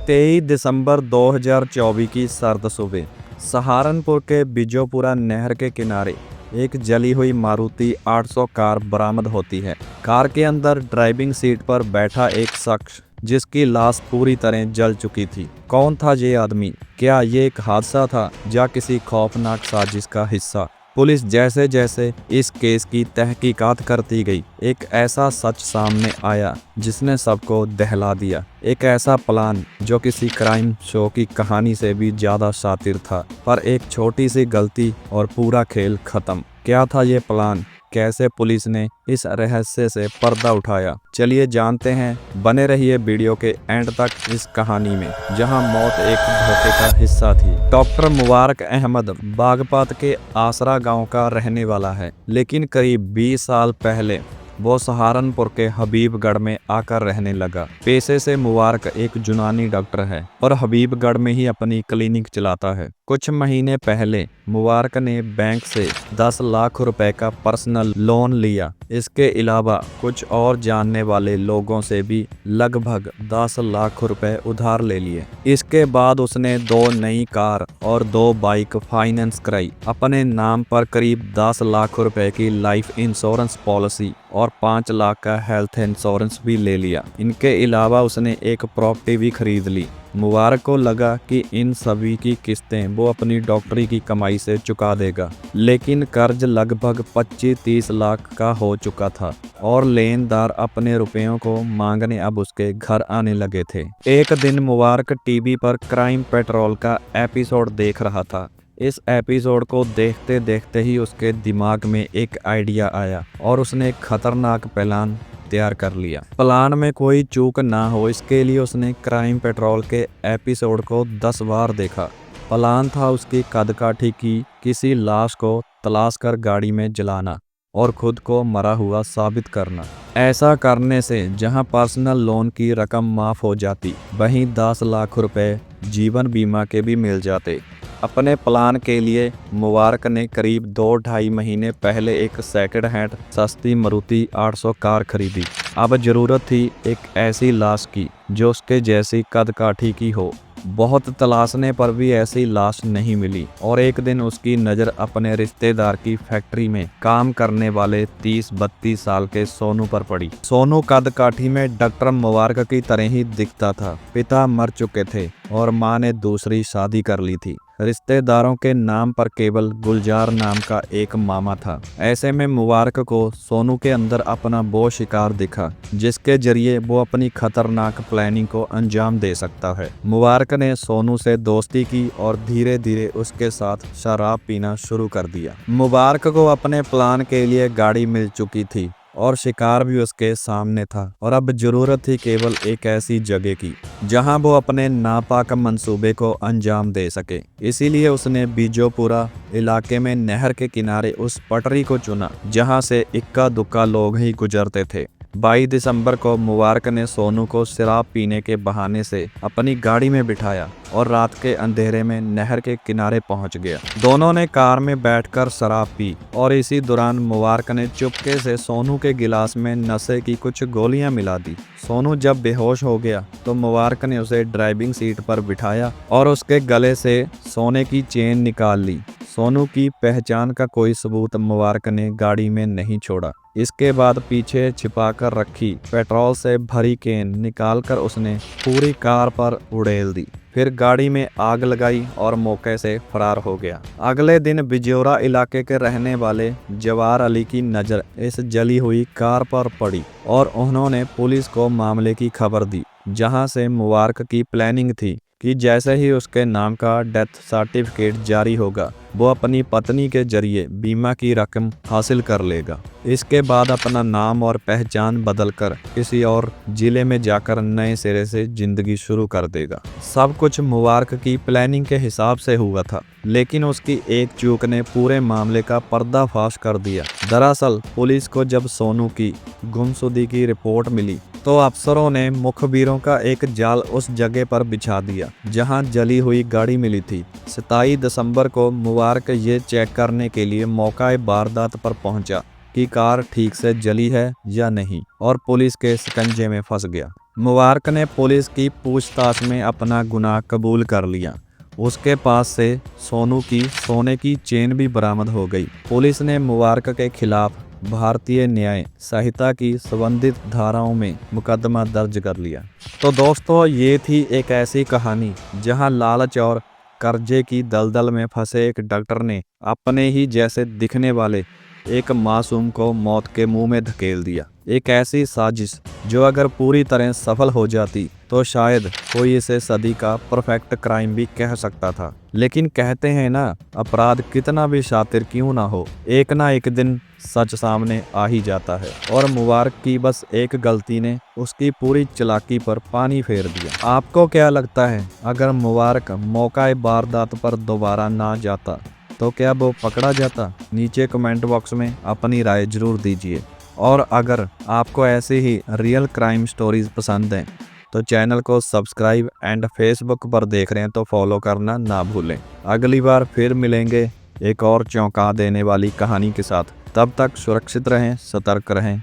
23 दिसंबर 2024 की सर्द सुबह सहारनपुर के बिजोपुरा नहर के किनारे एक जली हुई मारुति 800 कार बरामद होती है। कार के अंदर ड्राइविंग सीट पर बैठा एक शख्स जिसकी लाश पूरी तरह जल चुकी थी। कौन था ये आदमी? क्या ये एक हादसा था या किसी खौफनाक साजिश का हिस्सा? पुलिस जैसे जैसे इस केस की तहकीकात करती गई, एक ऐसा सच सामने आया जिसने सबको दहला दिया। एक ऐसा प्लान जो किसी क्राइम शो की कहानी से भी ज्यादा शातिर था, पर एक छोटी सी गलती और पूरा खेल खत्म। क्या था ये प्लान? कैसे पुलिस ने इस रहस्य से पर्दा उठाया? चलिए जानते हैं। बने रहिए वीडियो के एंड तक इस कहानी में, जहां मौत एक धोखे का हिस्सा थी। डॉक्टर मुबारक अहमद बागपत के आसरा गांव का रहने वाला है, लेकिन करीब 20 साल पहले वो सहारनपुर के हबीबगढ़ में आकर रहने लगा। पेशे से मुबारक एक यूनानी डॉक्टर है और हबीबगढ़ में ही अपनी क्लिनिक चलाता है। कुछ महीने पहले मुबारक ने बैंक से 10 लाख रुपए का पर्सनल लोन लिया। इसके अलावा कुछ और जानने वाले लोगों से भी लगभग 10 लाख रुपए उधार ले लिए। इसके बाद उसने 2 नई कार और 2 बाइक फाइनेंस कराई। अपने नाम पर करीब 10 लाख रुपए की लाइफ इंश्योरेंस पॉलिसी और 5 लाख का हेल्थ इंश्योरेंस भी ले लिया। इनके अलावा उसने एक प्रॉपर्टी भी खरीद ली। मुबारक को लगा कि इन सभी की किस्तें वो अपनी डॉक्टरी की कमाई से चुका देगा, लेकिन कर्ज लगभग 25-30 लाख का हो चुका था और लेनदार अपने रुपयों को मांगने अब उसके घर आने लगे थे। एक दिन मुबारक टीवी पर क्राइम पेट्रोल का एपिसोड देख रहा था। इस एपिसोड को देखते देखते ही उसके दिमाग में एक आइडिया आया और उसने एक खतरनाक प्लान तैयार कर लिया। प्लान में कोई चूक ना हो, इसके लिए उसने क्राइम पेट्रोल के एपिसोड को 10 बार देखा। प्लान था उसकी कदकाठी की किसी लाश को तलाश कर गाड़ी में जलाना और खुद को मरा हुआ साबित करना। ऐसा करने से जहां पर्सनल लोन की रकम माफ हो जाती, वहीं 10 लाख रुपए जीवन बीमा के भी मिल जाते। अपने प्लान के लिए मुबारक ने करीब 2-2.5 महीने पहले एक सेकंड हैंड सस्ती मारुति 800 कार खरीदी। अब जरूरत थी एक ऐसी लाश की जो उसके जैसी कदकाठी की हो। बहुत तलाशने पर भी ऐसी लाश नहीं मिली और एक दिन उसकी नज़र अपने रिश्तेदार की फैक्ट्री में काम करने वाले 30-32 साल के सोनू पर पड़ी। सोनू कदकाठी में डॉक्टर मुबारक की तरह ही दिखता था। पिता मर चुके थे और मां ने दूसरी शादी कर ली थी। रिश्तेदारों के नाम पर केवल गुलजार नाम का एक मामा था। ऐसे में मुबारक को सोनू के अंदर अपना वो शिकार दिखा जिसके जरिए वो अपनी खतरनाक प्लानिंग को अंजाम दे सकता है। मुबारक ने सोनू से दोस्ती की और धीरे धीरे उसके साथ शराब पीना शुरू कर दिया। मुबारक को अपने प्लान के लिए गाड़ी मिल चुकी थी और शिकार भी उसके सामने था और अब जरूरत थी केवल एक ऐसी जगह की जहां वो अपने नापाक मंसूबे को अंजाम दे सके। इसीलिए उसने बिजोपुरा इलाके में नहर के किनारे उस पटरी को चुना जहां से इक्का दुक्का लोग ही गुजरते थे। 22 दिसंबर को मुबारक ने सोनू को शराब पीने के बहाने से अपनी गाड़ी में बिठाया और रात के अंधेरे में नहर के किनारे पहुंच गया। दोनों ने कार में बैठकर शराब पी और इसी दौरान मुबारक ने चुपके से सोनू के गिलास में नशे की कुछ गोलियां मिला दी। सोनू जब बेहोश हो गया तो मुबारक ने उसे ड्राइविंग सीट पर बिठाया और उसके गले से सोने की चेन निकाल ली। सोनू की पहचान का कोई सबूत मुबारक ने गाड़ी में नहीं छोड़ा। इसके बाद पीछे छिपाकर रखी पेट्रोल से भरी केन निकालकर उसने पूरी कार पर उड़ेल दी। फिर गाड़ी में आग लगाई और मौके से फरार हो गया। अगले दिन बिजोरा इलाके के रहने वाले जवार अली की नज़र इस जली हुई कार पर पड़ी और उन्होंने पुलिस को मामले की खबर दी, जहां से मुबारक की प्लानिंग थी कि जैसे ही उसके नाम का डेथ सर्टिफिकेट जारी होगा वो अपनी पत्नी के जरिए बीमा की रकम हासिल कर लेगा। इसके बाद अपना नाम और पहचान बदलकर किसी और जिले में जाकर नए सिरे से जिंदगी शुरू कर देगा। सब कुछ मुबारक की प्लानिंग के हिसाब से हुआ था, लेकिन उसकी एक चूक ने पूरे मामले का पर्दाफाश कर दिया। दरअसल पुलिस को जब सोनू की गुमशुदगी की रिपोर्ट मिली तो अफसरों ने मुखबिरों का एक जाल उस जगह पर बिछा दिया जहां जली हुई गाड़ी मिली थी। 27 दिसंबर को मुबारक ये चेक करने के लिए मौका वारदात पर पहुंचा कि कार ठीक से जली है या नहीं और पुलिस के शिकंजे में फंस गया। मुबारक ने पुलिस की पूछताछ में अपना गुनाह कबूल कर लिया। उसके पास से सोने की चेन भी बरामद हो गई। पुलिस ने मुबारक के खिलाफ भारतीय न्याय संहिता की संबंधित धाराओं में मुकदमा दर्ज कर लिया। तो दोस्तों, ये थी एक ऐसी कहानी जहां लालच और कर्जे की दलदल में फंसे एक डॉक्टर ने अपने ही जैसे दिखने वाले एक मासूम को मौत के मुंह में धकेल दिया। एक ऐसी साजिश जो अगर पूरी तरह सफल हो जाती तो शायद कोई इसे सदी का परफेक्ट क्राइम भी कह सकता था। लेकिन कहते हैं ना, अपराध कितना भी शातिर क्यों ना हो, एक ना एक दिन सच सामने आ ही जाता है। और मुबारक की बस एक गलती ने उसकी पूरी चालाकी पर पानी फेर दिया। आपको क्या लगता है, अगर मुबारक मौका वारदात पर दोबारा ना जाता तो क्या वो पकड़ा जाता? नीचे कमेंट बॉक्स में अपनी राय जरूर दीजिए। और अगर आपको ऐसे ही रियल क्राइम स्टोरीज पसंद हैं तो चैनल को सब्सक्राइब एंड फेसबुक पर देख रहे हैं तो फॉलो करना ना भूलें। अगली बार फिर मिलेंगे एक और चौंका देने वाली कहानी के साथ। तब तक सुरक्षित रहें, सतर्क रहें।